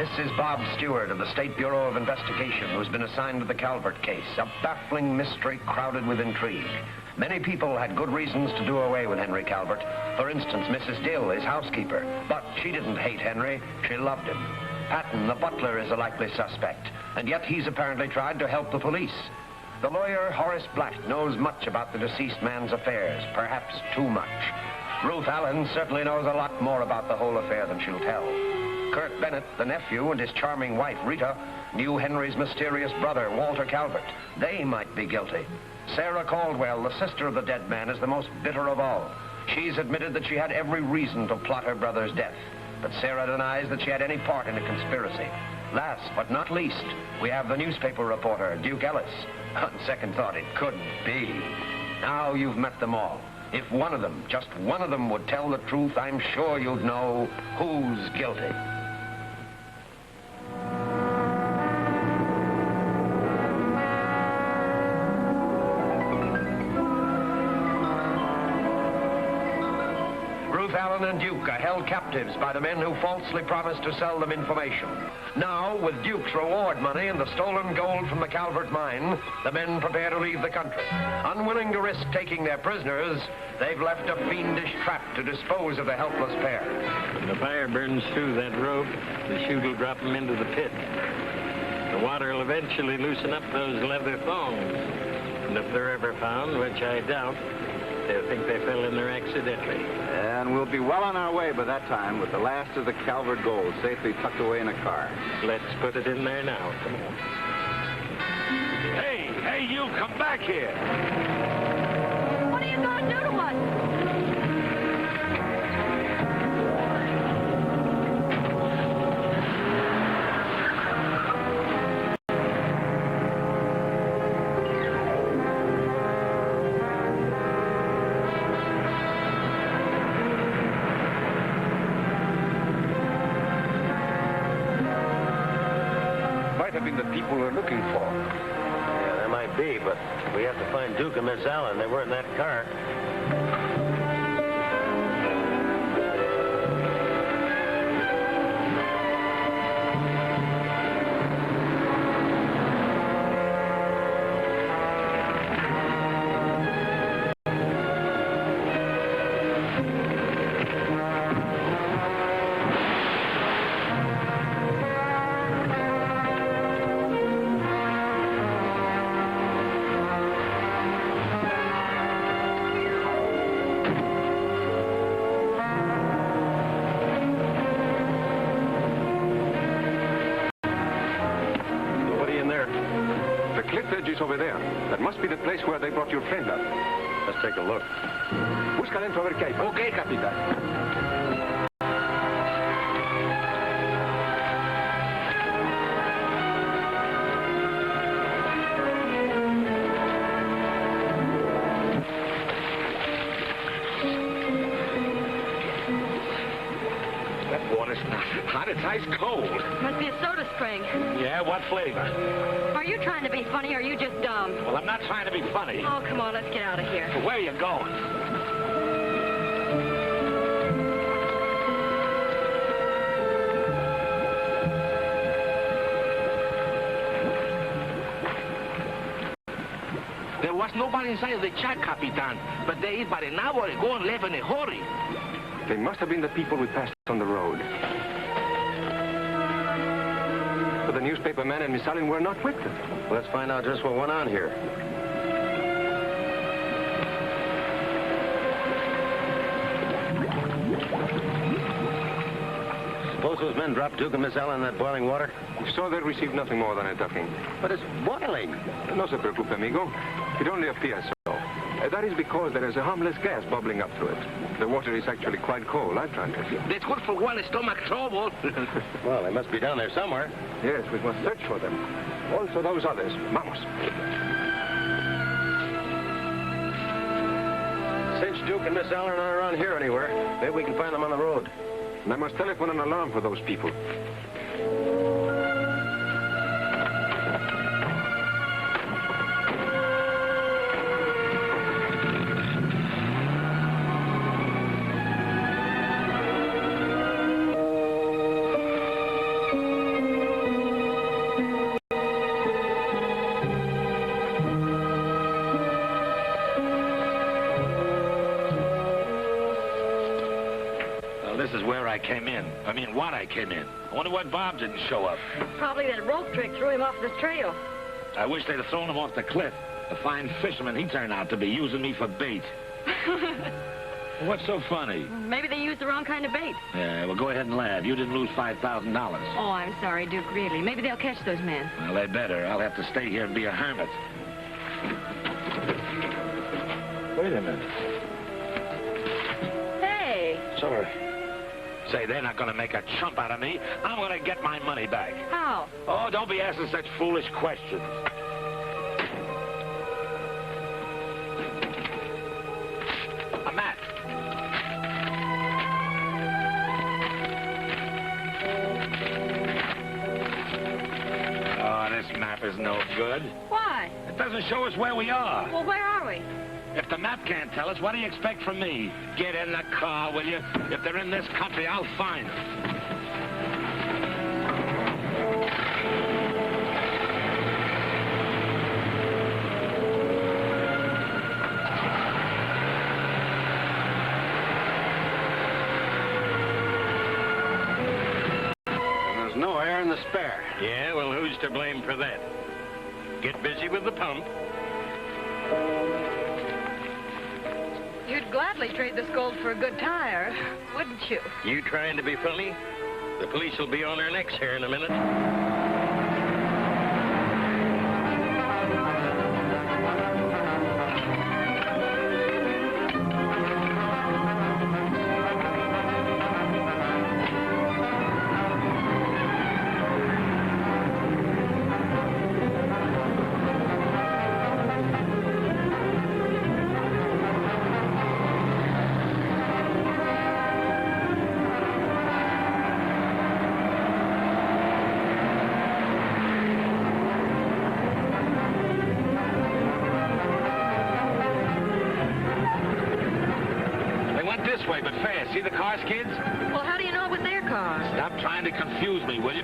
This is Bob Stewart of the State Bureau of Investigation, who's been assigned to the Calvert case, a baffling mystery crowded with intrigue. Many people had good reasons to do away with Henry Calvert. For instance, Mrs. Dill, his housekeeper. But she didn't hate Henry, she loved him. Patton, the butler, is a likely suspect, and yet he's apparently tried to help the police. The lawyer, Horace Black, knows much about the deceased man's affairs, perhaps too much. Ruth Allen certainly knows a lot more about the whole affair than she'll tell. Kurt Bennett, the nephew, and his charming wife, Rita, knew Henry's mysterious brother, Walter Calvert. They might be guilty. Sarah Caldwell, the sister of the dead man, is the most bitter of all. She's admitted that she had every reason to plot her brother's death, but Sarah denies that she had any part in a conspiracy. Last but not least, we have the newspaper reporter, Duke Ellis. On second thought, it couldn't be. Now you've met them all. If one of them, just one of them, would tell the truth, I'm sure you'd know who's guilty. Ruth Allen and Duke are held captives by the men who falsely promised to sell them information. Now, with Duke's reward money and the stolen gold from the Calvert mine, the men prepare to leave the country. Unwilling to risk taking their prisoners, they've left a fiendish trap to dispose of the helpless pair. When the fire burns through that rope, the chute will drop them into the pit. The water will eventually loosen up those leather thongs. And if they're ever found, which I doubt, they'll think they fell in there accidentally. And we'll be well on our way by that time with the last of the Calvert gold safely tucked away in a car. Let's put it in there now. Come on. Hey, you, come back here. What are you going to do to us? Have been the people we're looking for. Yeah, there might be, but we have to find Duke and Miss Allen. They weren't in that car. Over there. That must be the place where they brought your friend up. Let's take a look. Busca dentro a ver qué hay. Okay, capitán. That water's not hot, it's ice cold. Must be a soda spring. Yeah, what flavor? Are you trying to be funny or are you just dumb? Well, I'm not trying to be funny. Oh, come on, let's get out of here. Where are you going? There was nobody inside of the shack, Capitan. But there is about an hour ago and left in a hurry. They must have been the people we passed on the road. But the newspaper man and Miss Allen were not with them. Let's find out just what went on here. Suppose those men dropped Duke and Miss Allen in that boiling water? If so, they'll receive nothing more than a ducking. But it's boiling. No se preocupe, amigo. It only appears so. That is because there is a harmless gas bubbling up through it. The water is actually quite cold. I've tried it. That's good for one stomach trouble. Well, they must be down there somewhere. Yes, we must search for them. Also those others. Vamos. Since Duke and Miss Allen aren't around here anywhere, maybe we can find them on the road. And I must telephone an alarm for those people. I came in. I mean, what I came in. I wonder why Bob didn't show up. Probably that rope trick threw him off this trail. I wish they'd have thrown him off the cliff. The fine fisherman he turned out to be, using me for bait. What's so funny? Maybe they used the wrong kind of bait. Yeah, well, go ahead and laugh. You didn't lose $5,000. Oh, I'm sorry, Duke, really. Maybe they'll catch those men. Well, they better. I'll have to stay here and be a hermit. Wait a minute. Hey. Sorry. Say, they're not going to make a chump out of me. I'm going to get my money back. How? Oh, don't be asking such foolish questions. A map. Oh, this map is no good. Why? It doesn't show us where we are. Well, where are we? If the map can't tell us, what do you expect from me? Get in the car, will you? If they're in this country, I'll find them. There's no air in the spare. Yeah, well, who's to blame for that? Get busy with the pump. You'd gladly trade this gold for a good tire, wouldn't you? You trying to be funny? The police will be on our necks here in a minute. This way, but fast. See the cars, kids? Well, how do you know it was their car? Stop trying to confuse me, will you?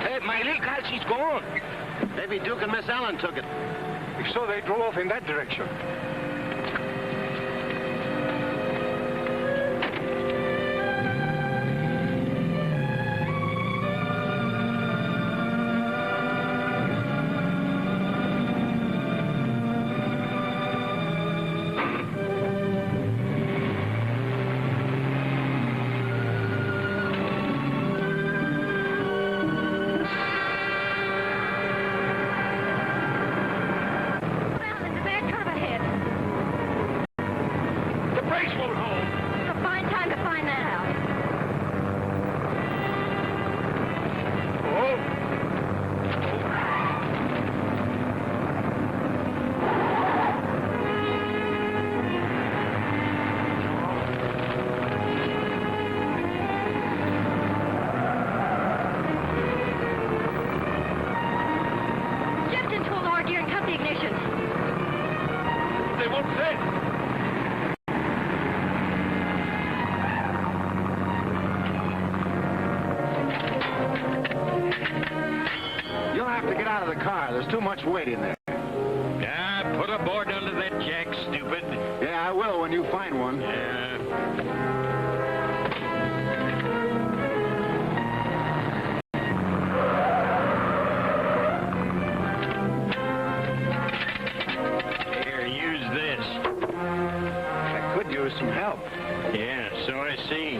Hey, my little car, she's gone. Maybe Duke and Miss Allen took it. If so, they drove off in that direction. There's too much weight in there. Ah, put a board under that jack, stupid. Yeah, I will when you find one. Yeah. Here, use this. I could use some help. Yeah, so I see.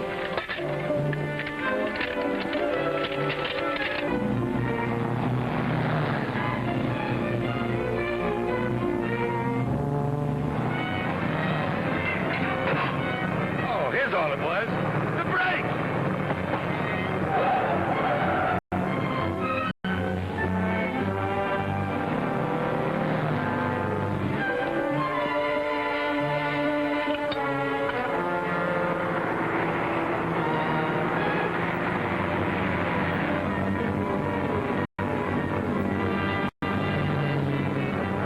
All it was. The brake!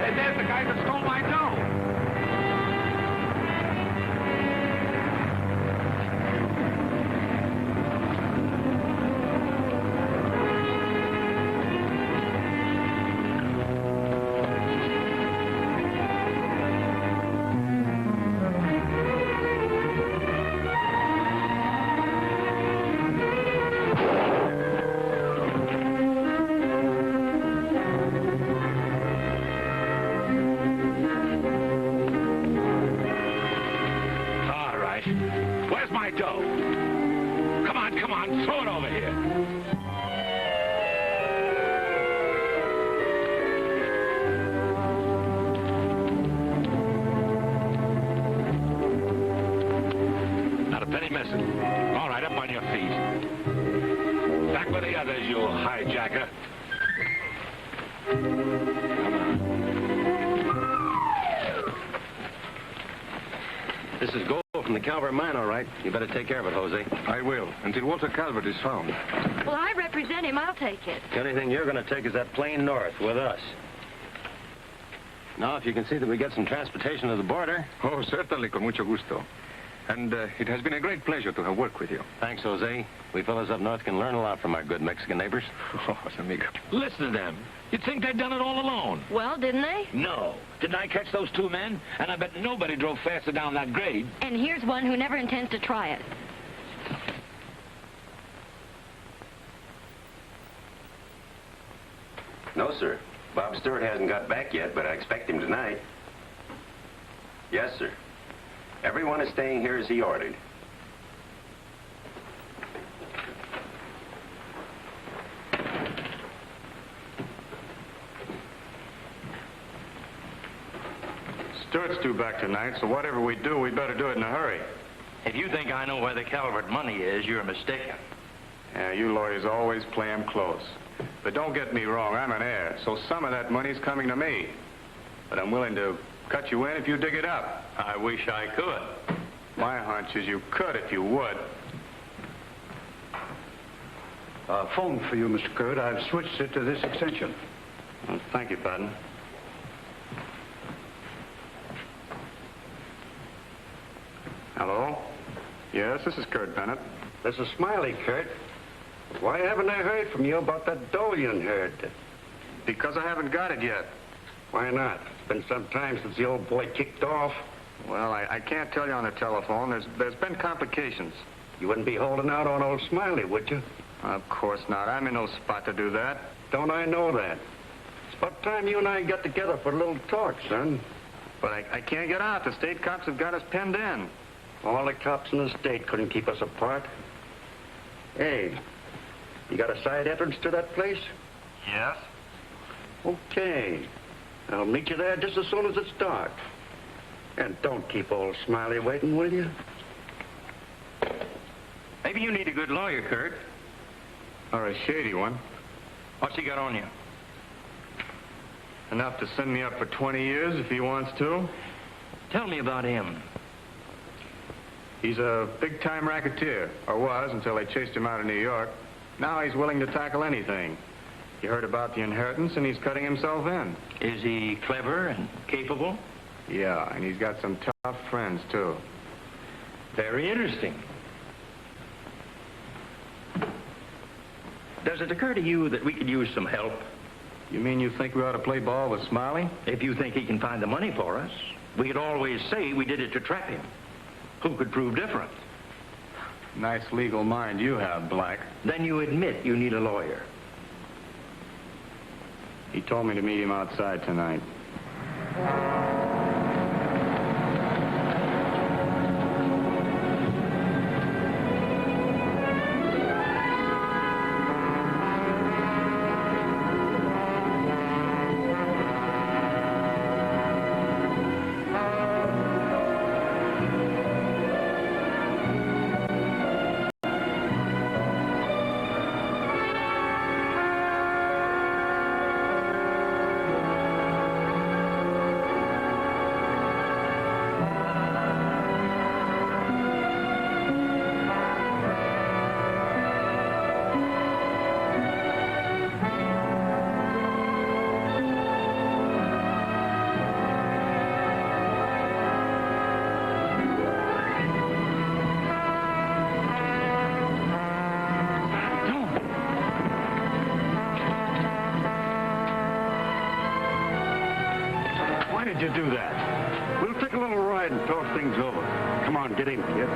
Hey, there's the guy that stole my dough. my dough. Come on, throw it over here. Not a penny missing. All right, up on your feet. Back with the others, you hijacker. This is gold from the Calvert mine, all right. You better take care of it, Jose. I will, until Walter Calvert is found. Well, I represent him. I'll take it. The only thing you're going to take is that plane north with us. Now, if you can see that we get some transportation to the border. Oh, certainly, con mucho gusto. And it has been a great pleasure to have worked with you. Thanks, Jose. We fellas up north can learn a lot from our good Mexican neighbors. Oh, amigo. Listen to them. You'd think they'd done it all alone. Well, didn't they? No. Didn't I catch those two men? And I bet nobody drove faster down that grade. And here's one who never intends to try it. No, sir. Bob Stewart hasn't got back yet, but I expect him tonight. Yes, sir. Everyone is staying here as he ordered. Stewart's due back tonight, so whatever we do, we better do it in a hurry. If you think I know where the Calvert money is, you're mistaken. Yeah, you lawyers always play 'em close. But don't get me wrong, I'm an heir, so some of that money's coming to me. But I'm willing to cut you in if you dig it up. I wish I could. My hunch is you could if you would. Phone for you, Mr. Kurt. I've switched it to this extension. Well, thank you, Patton. Hello? Yes, this is Kurt Bennett. This is Smiley, Kurt. Why haven't I heard from you about that dough you inherited? Because I haven't got it yet. Why not? It's been some time since the old boy kicked off. Well, I can't tell you on the telephone. There's been complications. You wouldn't be holding out on old Smiley, would you? Of course not. I'm in no spot to do that. Don't I know that? It's about time you and I got together for a little talk, son. But I can't get out. The state cops have got us penned in. All the cops in the state couldn't keep us apart. Hey, you got a side entrance to that place? Yes? Okay. I'll meet you there just as soon as it's dark. And don't keep old Smiley waiting, will you? Maybe you need a good lawyer, Kurt. Or a shady one. What's he got on you? Enough to send me up for 20 years if he wants to. Tell me about him. He's a big-time racketeer, or was until they chased him out of New York. Now he's willing to tackle anything. He heard about the inheritance, and he's cutting himself in. Is he clever and capable? Yeah, and he's got some tough friends, too. Very interesting. Does it occur to you that we could use some help? You mean you think we ought to play ball with Smiley? If you think he can find the money for us, we could always say we did it to trap him. Who could prove different? Nice legal mind you have, Black. Then you admit you need a lawyer. He told me to meet him outside tonight. Why did you do that? We'll take a little ride and talk things over. Come on, get in, kid.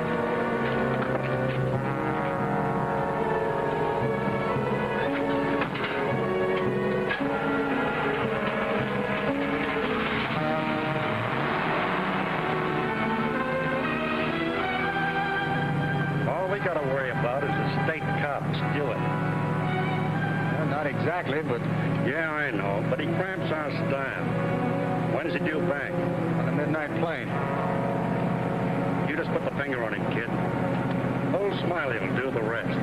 exactly, but Yeah, I know, but he cramps our style. When is he due back? on the midnight plane. You just put the finger on him, kid. Old Smiley will do the rest.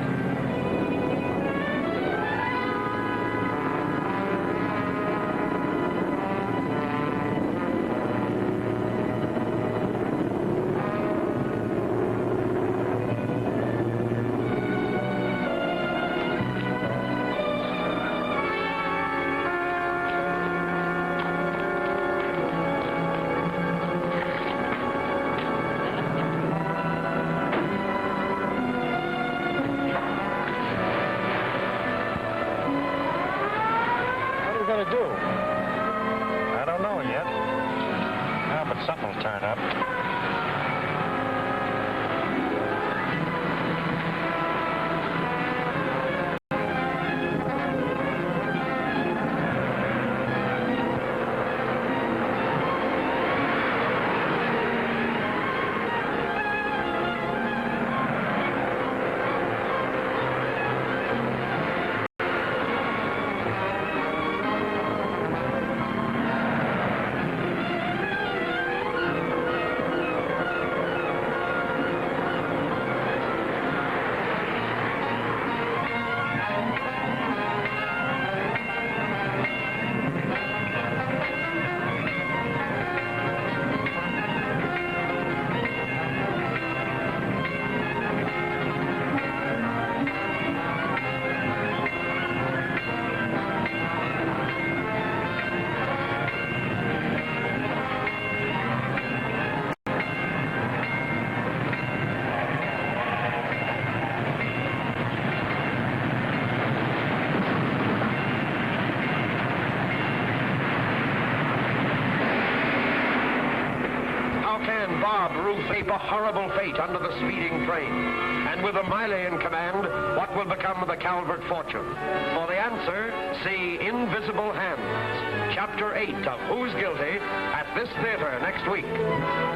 What are we going to do? I don't know yet. No, but something will turn up. Ruth ape a horrible fate under the speeding train? And with a Miley in command, what will become of the Calvert fortune? For the answer, see Invisible Hands, Chapter 8 of Who's Guilty at this theater next week.